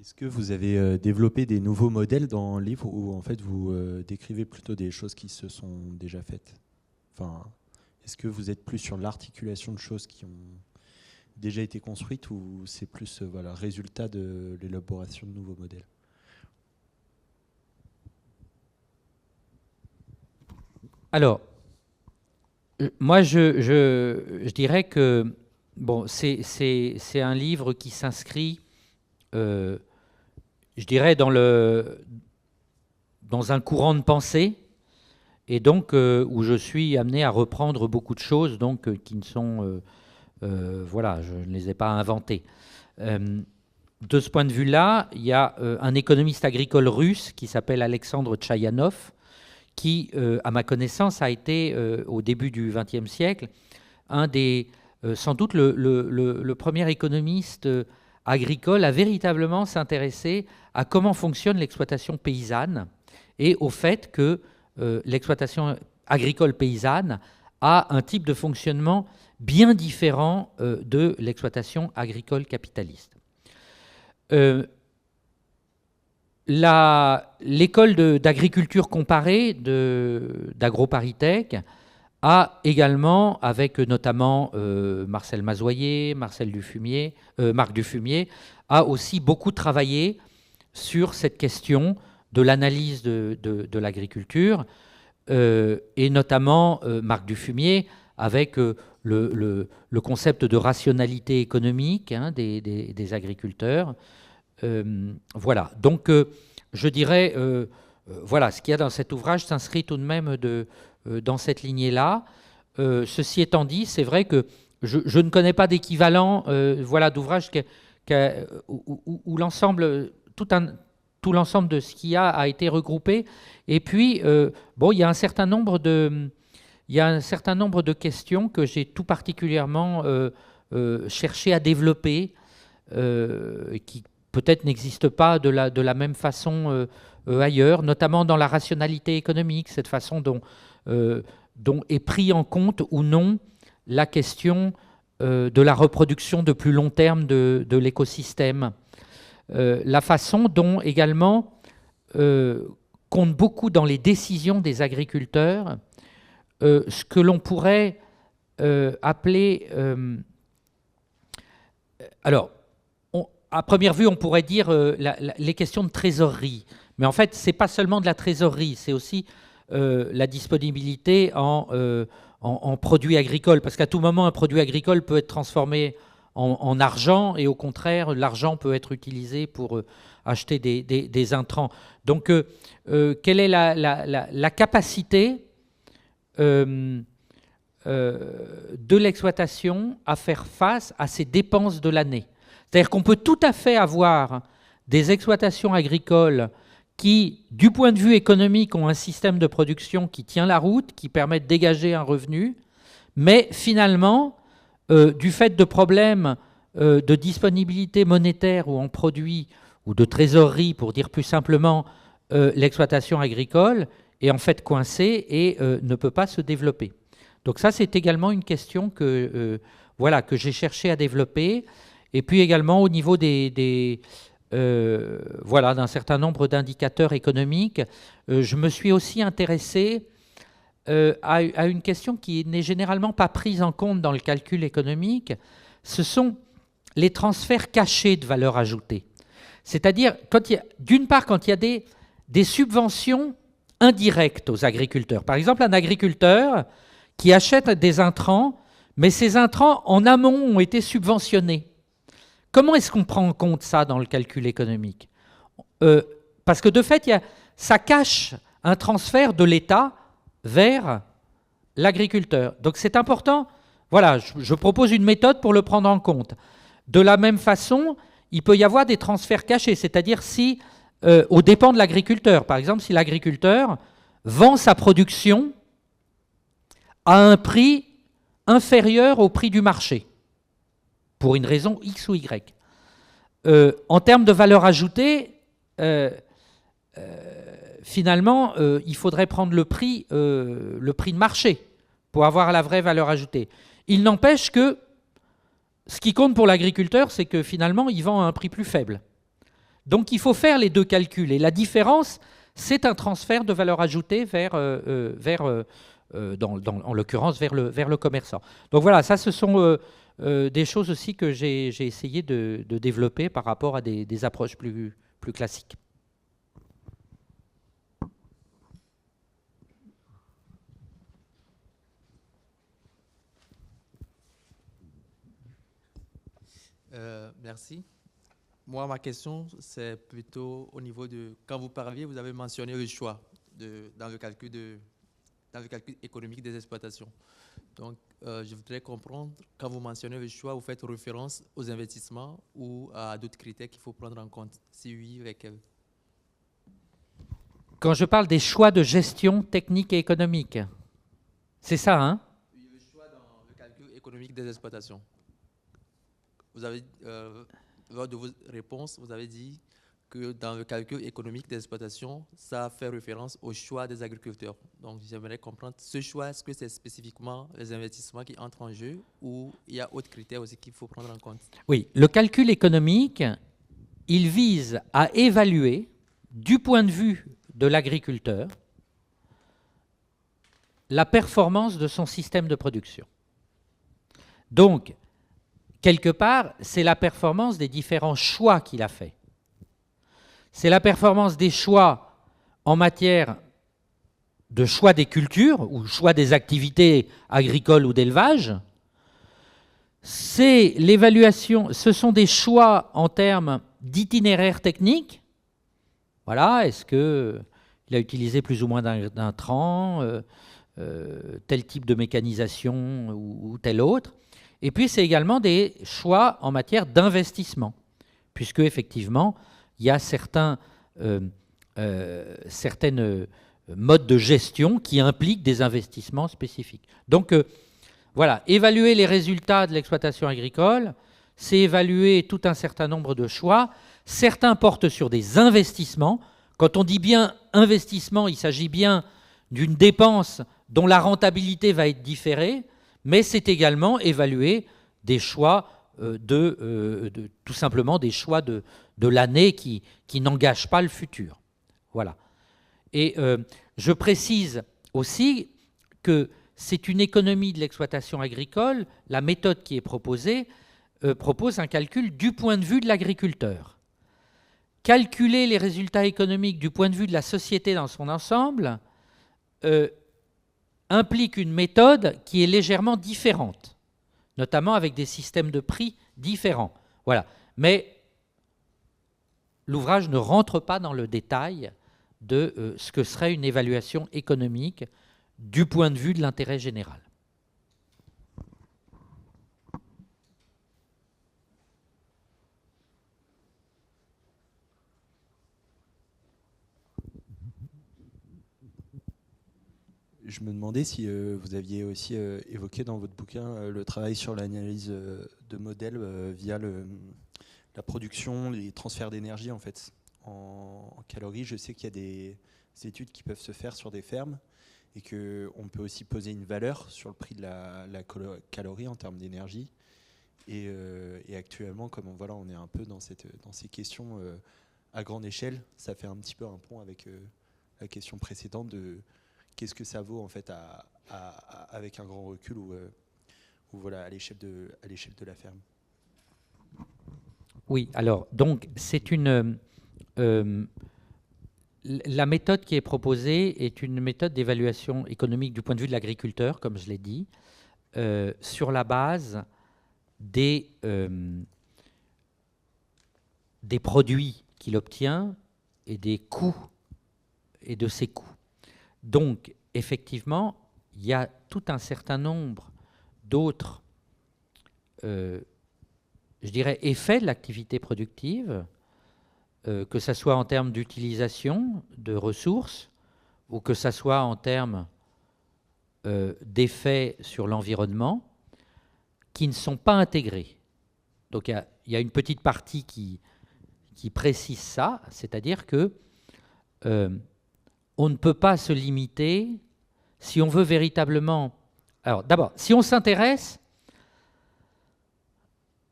Est-ce que vous avez développé des nouveaux modèles dans le livre où en fait vous décrivez plutôt des choses qui se sont déjà faites? Enfin, est-ce que vous êtes plus sur l'articulation de choses qui ont déjà été construites ou c'est plus voilà, résultat de l'élaboration de nouveaux modèles? Alors, moi, je dirais que bon, c'est un livre qui s'inscrit, je dirais, dans un courant de pensée, et donc où je suis amené à reprendre beaucoup de choses donc, qui ne sont... voilà, je ne les ai pas inventées. De ce point de vue-là, il y a un économiste agricole russe qui s'appelle Alexandre Tchayanov, qui, à ma connaissance, a été, au début du XXe siècle, sans doute le premier économiste agricole à véritablement s'intéresser à comment fonctionne l'exploitation paysanne et au fait que l'exploitation agricole paysanne a un type de fonctionnement bien différent de l'exploitation agricole capitaliste. L'école d'agriculture comparée d'AgroParisTech a également, avec notamment Marcel Mazoyer, Marc Dufumier, a aussi beaucoup travaillé sur cette question de l'analyse de l'agriculture, et notamment Marc Dufumier avec le concept de rationalité économique des agriculteurs. Voilà, donc je dirais, voilà, ce qu'il y a dans cet ouvrage s'inscrit tout de même dans cette lignée-là. Ceci étant dit, c'est vrai que je ne connais pas d'équivalent voilà, d'ouvrage où l'ensemble, tout l'ensemble de ce qu'il y a été regroupé. Et puis, bon, il y a un certain nombre de questions que j'ai tout particulièrement cherché à développer, qui peut-être n'existent pas de la même façon ailleurs, notamment dans la rationalité économique, cette façon dont est pris en compte ou non la question de la reproduction de plus long terme de l'écosystème. La façon dont également compte beaucoup dans les décisions des agriculteurs ce que l'on pourrait appeler... alors, à première vue, on pourrait dire les questions de trésorerie. Mais en fait, ce n'est pas seulement de la trésorerie, c'est aussi la disponibilité en produits agricoles. Parce qu'à tout moment, un produit agricole peut être transformé en argent et au contraire, l'argent peut être utilisé pour acheter des intrants. Donc, quelle est la capacité de l'exploitation à faire face à ces dépenses de l'année? C'est-à-dire qu'on peut tout à fait avoir des exploitations agricoles qui, du point de vue économique, ont un système de production qui tient la route, qui permet de dégager un revenu, mais finalement, du fait de problèmes de disponibilité monétaire ou en produits, ou de trésorerie, pour dire plus simplement, l'exploitation agricole est en fait coincée et ne peut pas se développer. Donc ça, c'est également une question que j'ai cherché à développer. Et puis également au niveau d'un certain nombre d'indicateurs économiques, je me suis aussi intéressé à une question qui n'est généralement pas prise en compte dans le calcul économique. Ce sont les transferts cachés de valeur ajoutée. C'est-à-dire, d'une part, quand il y a des subventions indirectes aux agriculteurs. Par exemple, un agriculteur qui achète des intrants, mais ces intrants, en amont, ont été subventionnés. Comment est-ce qu'on prend en compte ça dans le calcul économique? Parce que de fait, ça cache un transfert de l'État vers l'agriculteur. Donc c'est important. Voilà, je propose une méthode pour le prendre en compte. De la même façon, il peut y avoir des transferts cachés, c'est-à-dire si, aux dépens de l'agriculteur, par exemple, si l'agriculteur vend sa production à un prix inférieur au prix du marché, pour une raison X ou Y. En termes de valeur ajoutée, finalement, il faudrait prendre le prix de marché pour avoir la vraie valeur ajoutée. Il n'empêche que ce qui compte pour l'agriculteur, c'est que finalement, il vend à un prix plus faible. Donc il faut faire les deux calculs. Et la différence, c'est un transfert de valeur ajoutée en l'occurrence, vers le commerçant. Donc voilà, ça, ce sont des choses aussi que j'ai essayé de développer par rapport à des approches plus classiques. Merci. Moi, ma question, c'est plutôt au niveau de... Quand vous parliez, vous avez mentionné le choix dans le calcul économique des exploitations. Donc, je voudrais comprendre, quand vous mentionnez le choix, vous faites référence aux investissements ou à d'autres critères qu'il faut prendre en compte? Si oui, lesquels? Quand je parle des choix de gestion technique et économique, c'est ça, hein? Oui, le choix dans le calcul économique des exploitations. Vous avez, lors de vos réponses, vous avez dit que dans le calcul économique des exploitations, ça fait référence au choix des agriculteurs. Donc, j'aimerais comprendre ce choix, est-ce que c'est spécifiquement les investissements qui entrent en jeu ou il y a d'autres critères aussi qu'il faut prendre en compte? Oui, le calcul économique, il vise à évaluer, du point de vue de l'agriculteur, la performance de son système de production. Donc, quelque part, c'est la performance des différents choix qu'il a faits. C'est la performance des choix en matière de choix des cultures ou choix des activités agricoles ou d'élevage. C'est l'évaluation, ce sont des choix en termes d'itinéraire technique. Voilà, est-ce qu'il a utilisé plus ou moins d'intrants, tel type de mécanisation ou tel autre. Et puis, c'est également des choix en matière d'investissement, puisque, effectivement, il y a certaines modes de gestion qui impliquent des investissements spécifiques. Donc, voilà, évaluer les résultats de l'exploitation agricole, c'est évaluer tout un certain nombre de choix. Certains portent sur des investissements. Quand on dit bien investissement, il s'agit bien d'une dépense dont la rentabilité va être différée, mais c'est également évaluer des choix tout simplement des choix de l'année qui n'engagent pas le futur. Voilà. Et je précise aussi que c'est une économie de l'exploitation agricole. La méthode qui est proposée propose un calcul du point de vue de l'agriculteur. Calculer les résultats économiques du point de vue de la société dans son ensemble implique une méthode qui est légèrement différente, notamment avec des systèmes de prix différents. Voilà. Mais l'ouvrage ne rentre pas dans le détail de ce que serait une évaluation économique du point de vue de l'intérêt général. Je me demandais si vous aviez aussi évoqué dans votre bouquin le travail sur l'analyse de modèles via la production, les transferts d'énergie en fait. En calories, je sais qu'il y a des études qui peuvent se faire sur des fermes et qu'on peut aussi poser une valeur sur le prix de la calorie en termes d'énergie. Et actuellement, comme on est un peu dans ces questions à grande échelle, ça fait un petit peu un pont avec la question précédente de qu'est-ce que ça vaut en fait avec un grand recul ou voilà, à l'échelle de la ferme. Oui, alors, donc, c'est une... la méthode qui est proposée est une méthode d'évaluation économique du point de vue de l'agriculteur, comme je l'ai dit, sur la base des produits qu'il obtient et des coûts et de ses coûts. Donc, effectivement, il y a tout un certain nombre d'autres, je dirais, effets de l'activité productive, que ce soit en termes d'utilisation de ressources ou que ce soit en termes d'effets sur l'environnement, qui ne sont pas intégrés. Donc, il y a une petite partie qui précise ça, c'est-à-dire que on ne peut pas se limiter si on veut véritablement... Alors d'abord, si on s'intéresse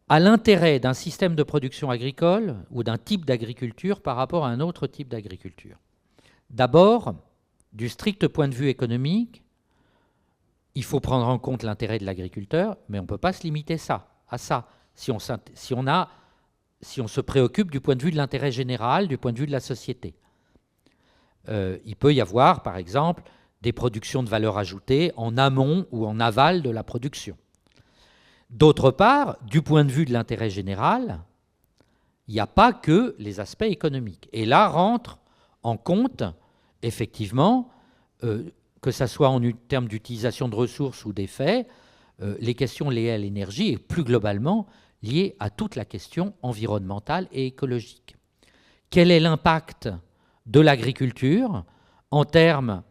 à l'intérêt d'un système de production agricole ou d'un type d'agriculture par rapport à un autre type d'agriculture. D'abord, du strict point de vue économique, il faut prendre en compte l'intérêt de l'agriculteur, mais on ne peut pas se limiter à ça. Si on se préoccupe du point de vue de l'intérêt général, du point de vue de la société. Il peut y avoir, par exemple, des productions de valeur ajoutée en amont ou en aval de la production. D'autre part, du point de vue de l'intérêt général, il n'y a pas que les aspects économiques. Et là rentre en compte, effectivement, que ce soit en termes d'utilisation de ressources ou d'effets, les questions liées à l'énergie et plus globalement liées à toute la question environnementale et écologique. Quel est l'impact de l'agriculture en termes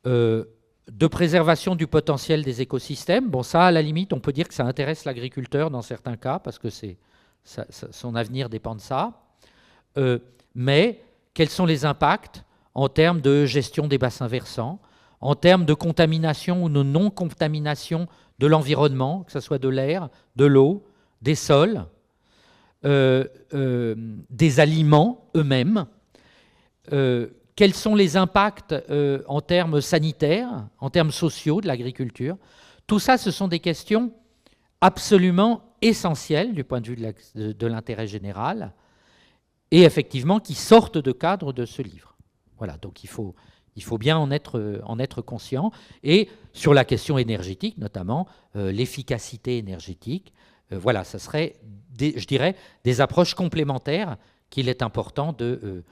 de préservation du potentiel des écosystèmes? Bon, ça, à la limite, on peut dire que ça intéresse l'agriculteur dans certains cas, parce que son avenir dépend de ça. Mais quels sont les impacts en termes de gestion des bassins versants, en termes de contamination ou de non-contamination de l'environnement, que ce soit de l'air, de l'eau, des sols, des aliments eux-mêmes? Quels sont les impacts en termes sanitaires, en termes sociaux de l'agriculture? Tout ça, ce sont des questions absolument essentielles du point de vue de l'intérêt général et effectivement qui sortent de cadre de ce livre. Voilà, donc il faut bien en être conscient. Et sur la question énergétique, notamment l'efficacité énergétique, voilà, ça serait, je dirais, des approches complémentaires qu'il est important de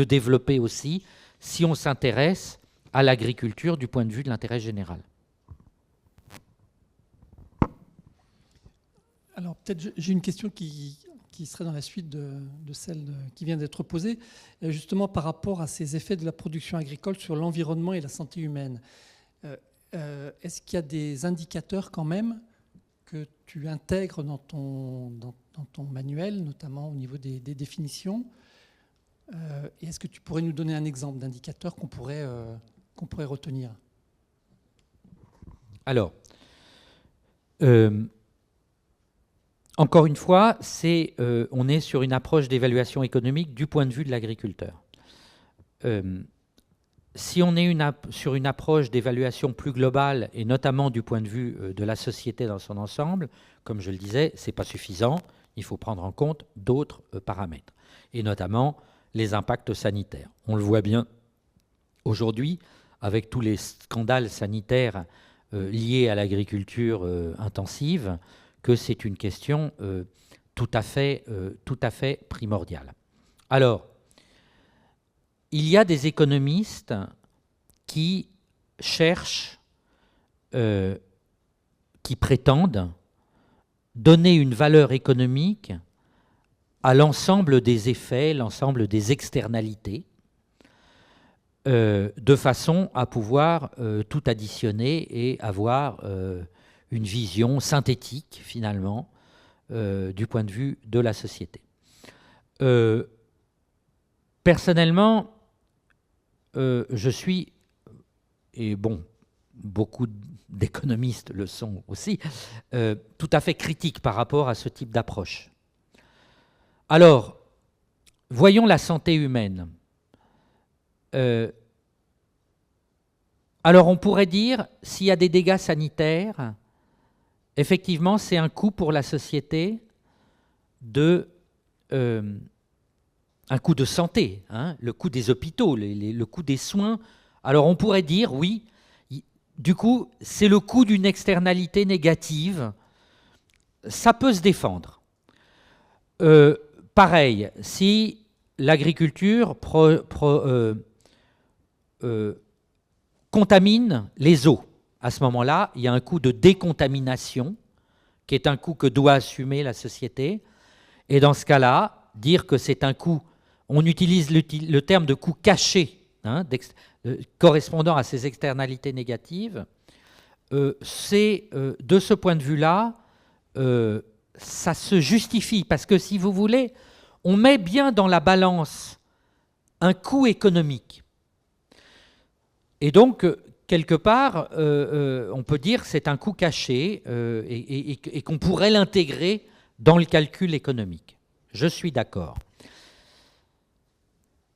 développer aussi si on s'intéresse à l'agriculture du point de vue de l'intérêt général. Alors peut-être j'ai une question qui serait dans la suite de celle qui vient d'être posée, justement par rapport à ces effets de la production agricole sur l'environnement et la santé humaine. Est-ce qu'il y a des indicateurs quand même que tu intègres dans ton manuel, notamment au niveau des définitions? Et est-ce que tu pourrais nous donner un exemple d'indicateur qu'on pourrait retenir? Alors, encore une fois, on est sur une approche d'évaluation économique du point de vue de l'agriculteur. Si on est sur une approche d'évaluation plus globale, et notamment du point de vue de la société dans son ensemble, comme je le disais, ce n'est pas suffisant. Il faut prendre en compte d'autres paramètres, et notamment les impacts sanitaires. On le voit bien aujourd'hui avec tous les scandales sanitaires liés à l'agriculture intensive, que c'est une question tout à fait primordiale. Alors, il y a des économistes qui cherchent, qui prétendent donner une valeur économique à l'ensemble des effets, l'ensemble des externalités, de façon à pouvoir tout additionner et avoir une vision synthétique, finalement, du point de vue de la société. Personnellement, je suis, et bon, beaucoup d'économistes le sont aussi, tout à fait critique par rapport à ce type d'approche. Alors, voyons la santé humaine. Alors, on pourrait dire, s'il y a des dégâts sanitaires, effectivement, c'est un coût pour la société un coût de santé, hein, le coût des hôpitaux, le coût des soins. Alors, on pourrait dire, oui, du coup, c'est le coût d'une externalité négative. Ça peut se défendre. Pareil, si l'agriculture contamine les eaux, à ce moment-là, il y a un coût de décontamination, qui est un coût que doit assumer la société. Et dans ce cas-là, dire que c'est un coût, on utilise le terme de coût caché, hein, correspondant à ces externalités négatives, c'est de ce point de vue-là, ça se justifie, parce que si vous voulez, on met bien dans la balance un coût économique. Et donc, quelque part, on peut dire que c'est un coût caché et qu'on pourrait l'intégrer dans le calcul économique. Je suis d'accord.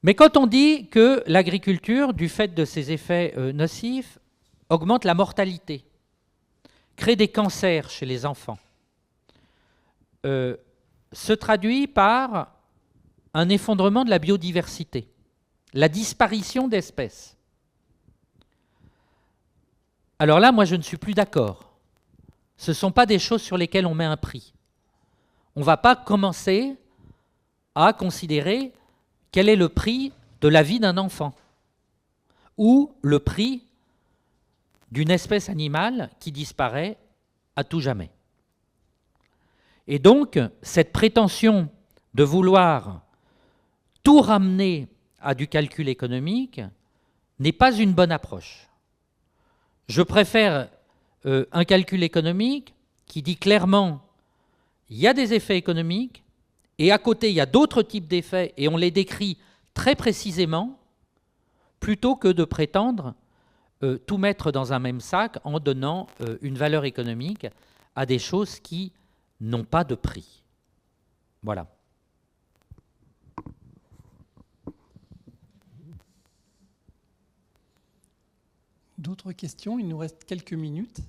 Mais quand on dit que l'agriculture, du fait de ses effets nocifs, augmente la mortalité, crée des cancers chez les enfants, se traduit par un effondrement de la biodiversité, la disparition d'espèces. Alors là, moi, je ne suis plus d'accord. Ce ne sont pas des choses sur lesquelles on met un prix. On ne va pas commencer à considérer quel est le prix de la vie d'un enfant ou le prix d'une espèce animale qui disparaît à tout jamais. Et donc, cette prétention de vouloir tout ramener à du calcul économique n'est pas une bonne approche. Je préfère un calcul économique qui dit clairement il y a des effets économiques et à côté il y a d'autres types d'effets et on les décrit très précisément plutôt que de prétendre tout mettre dans un même sac en donnant une valeur économique à des choses qui n'ont pas de prix. Voilà. D'autres questions? Il nous reste quelques minutes.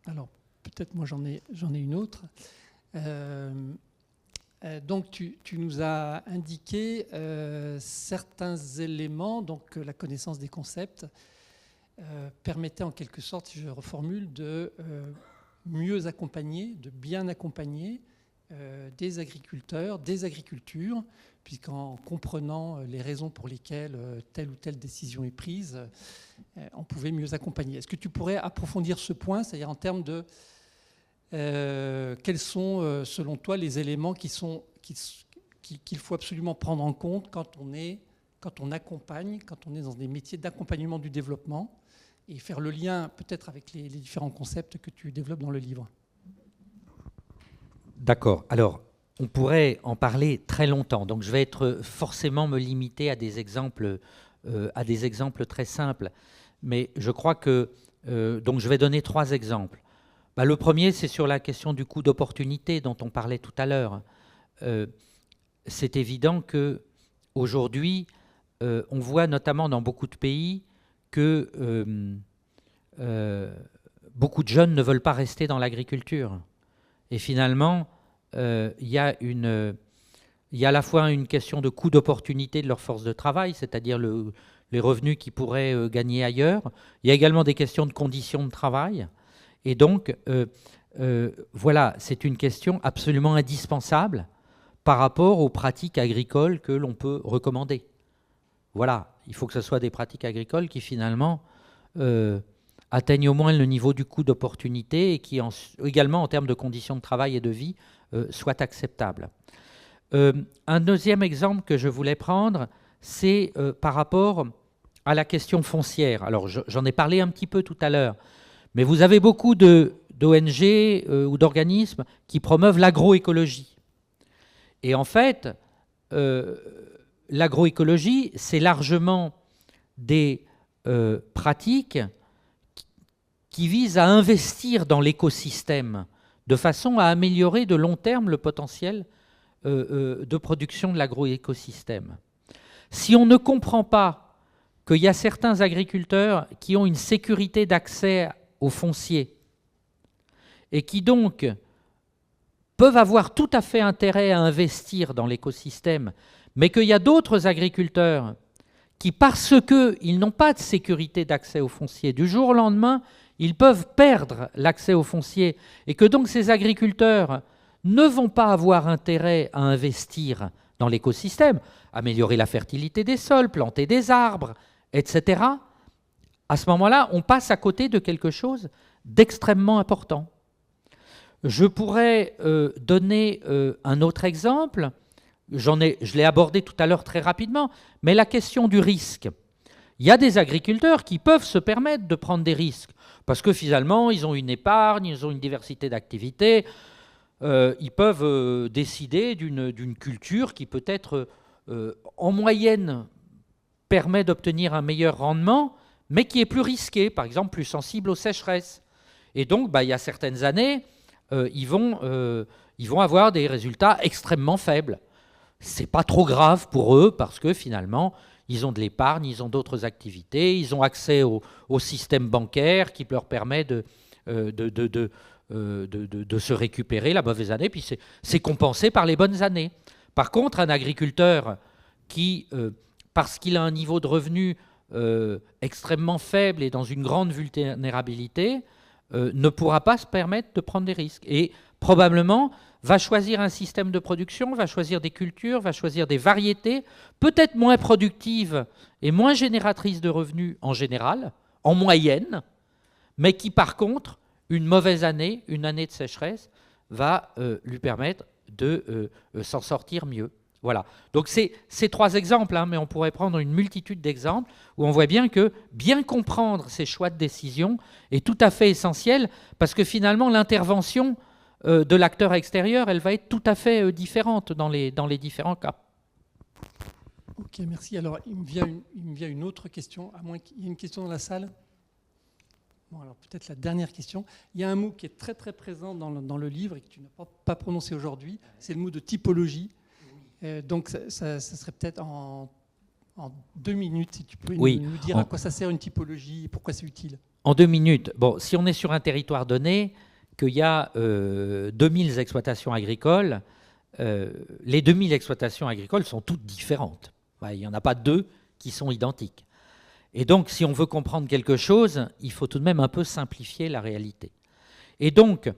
Alors, peut-être moi j'en ai une autre. Donc, tu nous as indiqué certains éléments, donc la connaissance des concepts permettait en quelque sorte, si je reformule, de mieux accompagner, de bien accompagner des agriculteurs, des agricultures, puisqu'en comprenant les raisons pour lesquelles telle ou telle décision est prise, on pouvait mieux accompagner. Est-ce que tu pourrais approfondir ce point, c'est-à-dire en termes de quels sont, selon toi, les éléments qu'il faut absolument prendre en compte quand on accompagne, quand on est dans des métiers d'accompagnement du développement, et faire le lien peut-être avec les différents concepts que tu développes dans le livre? D'accord. Alors, on pourrait en parler très longtemps. Donc, je vais forcément me limiter à des exemples très simples. Mais je crois que... donc, je vais donner 3 exemples. Le premier, c'est sur la question du coût d'opportunité dont on parlait tout à l'heure. C'est évident qu'aujourd'hui, on voit notamment dans beaucoup de pays que beaucoup de jeunes ne veulent pas rester dans l'agriculture. Et finalement, il y a à la fois une question de coût d'opportunité de leur force de travail, c'est-à-dire les revenus qu'ils pourraient gagner ailleurs. Il y a également des questions de conditions de travail. Et donc, voilà, c'est une question absolument indispensable par rapport aux pratiques agricoles que l'on peut recommander. Voilà, il faut que ce soit des pratiques agricoles qui finalement atteignent au moins le niveau du coût d'opportunité et qui également en termes de conditions de travail et de vie soient acceptables. Un deuxième exemple que je voulais prendre, c'est par rapport à la question foncière. Alors j'en ai parlé un petit peu tout à l'heure, mais vous avez beaucoup d'ONG ou d'organismes qui promeuvent l'agroécologie. Et en fait, l'agroécologie, c'est largement des pratiques qui visent à investir dans l'écosystème de façon à améliorer de long terme le potentiel de production de l'agroécosystème. Si on ne comprend pas qu'il y a certains agriculteurs qui ont une sécurité d'accès au foncier et qui donc peuvent avoir tout à fait intérêt à investir dans l'écosystème, mais qu'il y a d'autres agriculteurs qui, parce qu'ils n'ont pas de sécurité d'accès au foncier, du jour au lendemain, ils peuvent perdre l'accès au foncier et que donc ces agriculteurs ne vont pas avoir intérêt à investir dans l'écosystème, améliorer la fertilité des sols, planter des arbres, etc. À ce moment-là, on passe à côté de quelque chose d'extrêmement important. Je pourrais donner un autre exemple. Je l'ai abordé tout à l'heure très rapidement, mais la question du risque. Il y a des agriculteurs qui peuvent se permettre de prendre des risques parce que finalement, ils ont une épargne, ils ont une diversité d'activités, ils peuvent décider d'une culture qui peut-être, en moyenne, permet d'obtenir un meilleur rendement, mais qui est plus risqué, par exemple plus sensible aux sécheresses. Et donc, il y a certaines années, ils vont avoir des résultats extrêmement faibles. C'est pas trop grave pour eux parce que finalement, ils ont de l'épargne, ils ont d'autres activités, ils ont accès au système bancaire qui leur permet de se récupérer la mauvaise année, puis c'est compensé par les bonnes années. Par contre, un agriculteur qui, parce qu'il a un niveau de revenu extrêmement faible et dans une grande vulnérabilité, ne pourra pas se permettre de prendre des risques. Et probablement va choisir un système de production, va choisir des cultures, va choisir des variétés, peut-être moins productives et moins génératrices de revenus en général, en moyenne, mais qui par contre, une mauvaise année, une année de sécheresse, va lui permettre de s'en sortir mieux. Voilà. Donc c'est 3 exemples, mais on pourrait prendre une multitude d'exemples où on voit bien que bien comprendre ces choix de décision est tout à fait essentiel parce que finalement l'intervention de l'acteur extérieur, elle va être tout à fait différente dans les différents cas. Ok, merci. Alors il me vient une autre question, à moins qu'il y ait une question dans la salle. Bon, alors peut-être la dernière question. Il y a un mot qui est très très présent dans le livre et que tu n'as pas prononcé aujourd'hui, c'est le mot de typologie. Donc ça serait peut-être en 2 minutes, si tu peux nous dire à quoi ça sert une typologie et pourquoi c'est utile. En 2 minutes. Bon, si on est sur un territoire donné, qu'il y a 2000 exploitations agricoles, les 2000 exploitations agricoles sont toutes différentes. Il n'y en a pas 2 qui sont identiques. Et donc, si on veut comprendre quelque chose, il faut tout de même un peu simplifier la réalité. Et donc,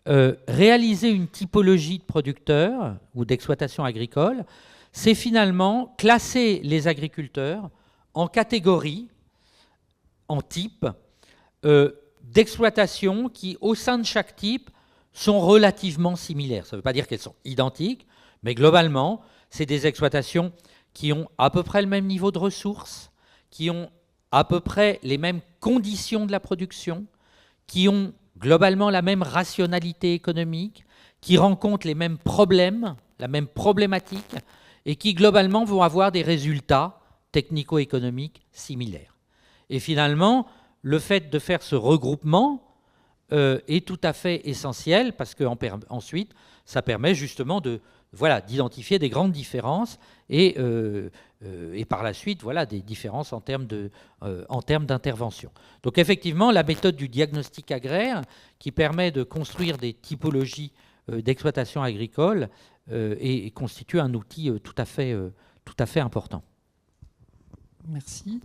réaliser une typologie de producteurs ou d'exploitation agricole, c'est finalement classer les agriculteurs en catégories, en types d'exploitation qui, au sein de chaque type, sont relativement similaires. Ça ne veut pas dire qu'elles sont identiques, mais globalement, c'est des exploitations qui ont à peu près le même niveau de ressources, qui ont à peu près les mêmes conditions de la production, qui ont globalement la même rationalité économique, qui rencontrent les mêmes problèmes, la même problématique, et qui globalement vont avoir des résultats technico-économiques similaires. Et finalement, le fait de faire ce regroupement est tout à fait essentiel parce qu'ensuite, ça permet justement d'identifier des grandes différences et par la suite, des différences en termes d'intervention. Donc effectivement, la méthode du diagnostic agraire qui permet de construire des typologies d'exploitation agricole constitue un outil tout à fait important. Merci.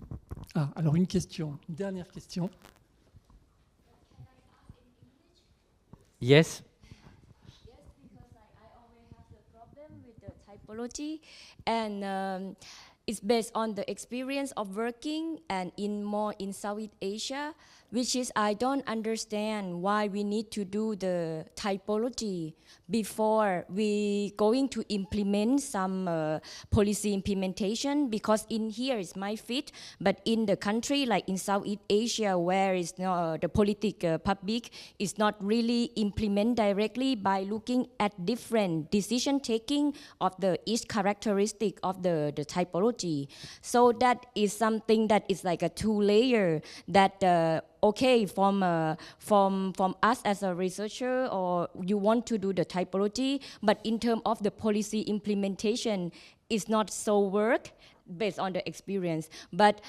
Alors une dernière question. Yes. Typology, and it's based on the experience of working and in Southeast Asia, which is I don't understand why we need to do the typology before we going to implement some policy implementation, because in here is my fit, but in the country like in Southeast Asia where is the political public is not really implement directly by looking at different decision taking of the each characteristic of the typology. So that is something that is like a 2-layer that okay, from us as a researcher, or you want to do the typology, but in terms of the policy implementation, it's not so work based on the experience. But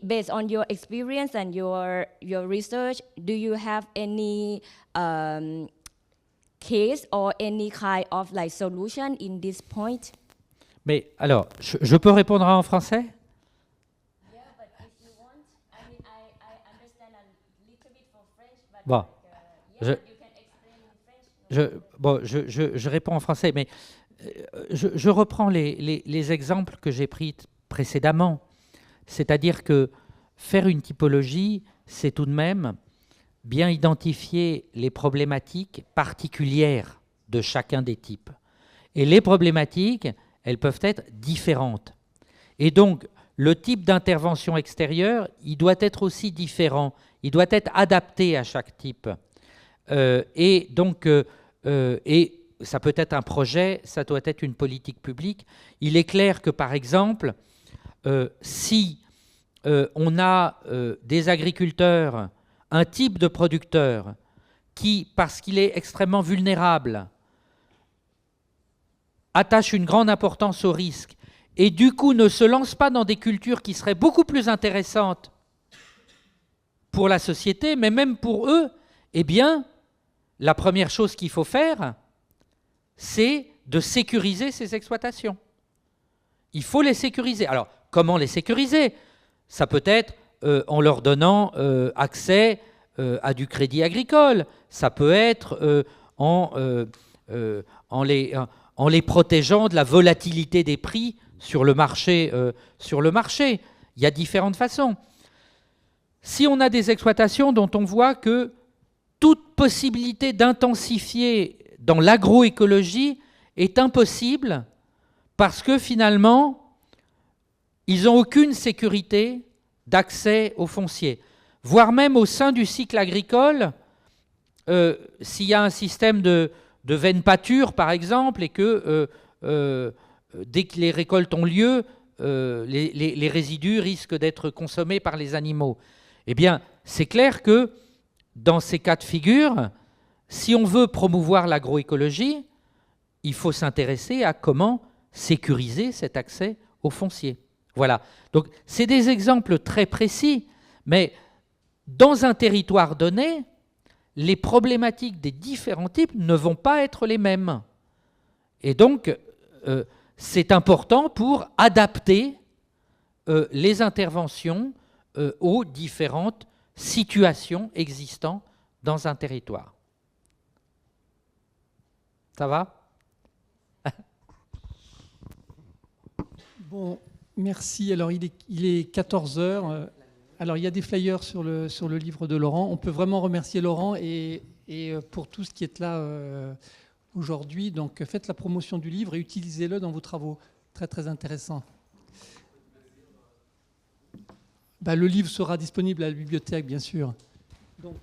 based on your experience and your research, do you have any case or any kind of like solution in this point? Mais alors, je peux répondre en français? Bon, je réponds en français, mais je reprends les exemples que j'ai pris précédemment. C'est-à-dire que faire une typologie, c'est tout de même bien identifier les problématiques particulières de chacun des types. Et les problématiques, elles peuvent être différentes. Et donc, le type d'intervention extérieure, il doit être aussi différent. Il doit être adapté à chaque type. Et donc, et ça peut être un projet, ça doit être une politique publique. Il est clair que, par exemple, si on a des agriculteurs, un type de producteur qui, parce qu'il est extrêmement vulnérable, attache une grande importance au risque et du coup ne se lance pas dans des cultures qui seraient beaucoup plus intéressantes pour la société, mais même pour eux, eh bien, la première chose qu'il faut faire, c'est de sécuriser ces exploitations. Il faut les sécuriser. Alors, comment les sécuriser? Ça peut être en leur donnant accès à du crédit agricole. Ça peut être en les protégeant de la volatilité des prix sur le marché. Il y a différentes façons. Si on a des exploitations dont on voit que toute possibilité d'intensifier dans l'agroécologie est impossible parce que finalement, ils n'ont aucune sécurité d'accès au foncier. Voire même au sein du cycle agricole, s'il y a un système de veine pâture, par exemple, et que dès que les récoltes ont lieu, les résidus risquent d'être consommés par les animaux. Eh bien, c'est clair que dans ces cas de figure, si on veut promouvoir l'agroécologie, il faut s'intéresser à comment sécuriser cet accès au foncier. Voilà. Donc, c'est des exemples très précis, mais dans un territoire donné, les problématiques des différents types ne vont pas être les mêmes. Et donc, c'est important pour adapter les interventions aux différentes situations existant dans un territoire. Ça va? Bon, merci. Alors, il est 14 heures. Alors, il y a des flyers sur le livre de Laurent. On peut vraiment remercier Laurent et pour tout ce qui est là aujourd'hui. Donc, faites la promotion du livre et utilisez-le dans vos travaux. Très, très intéressant. Le livre sera disponible à la bibliothèque, bien sûr. Donc,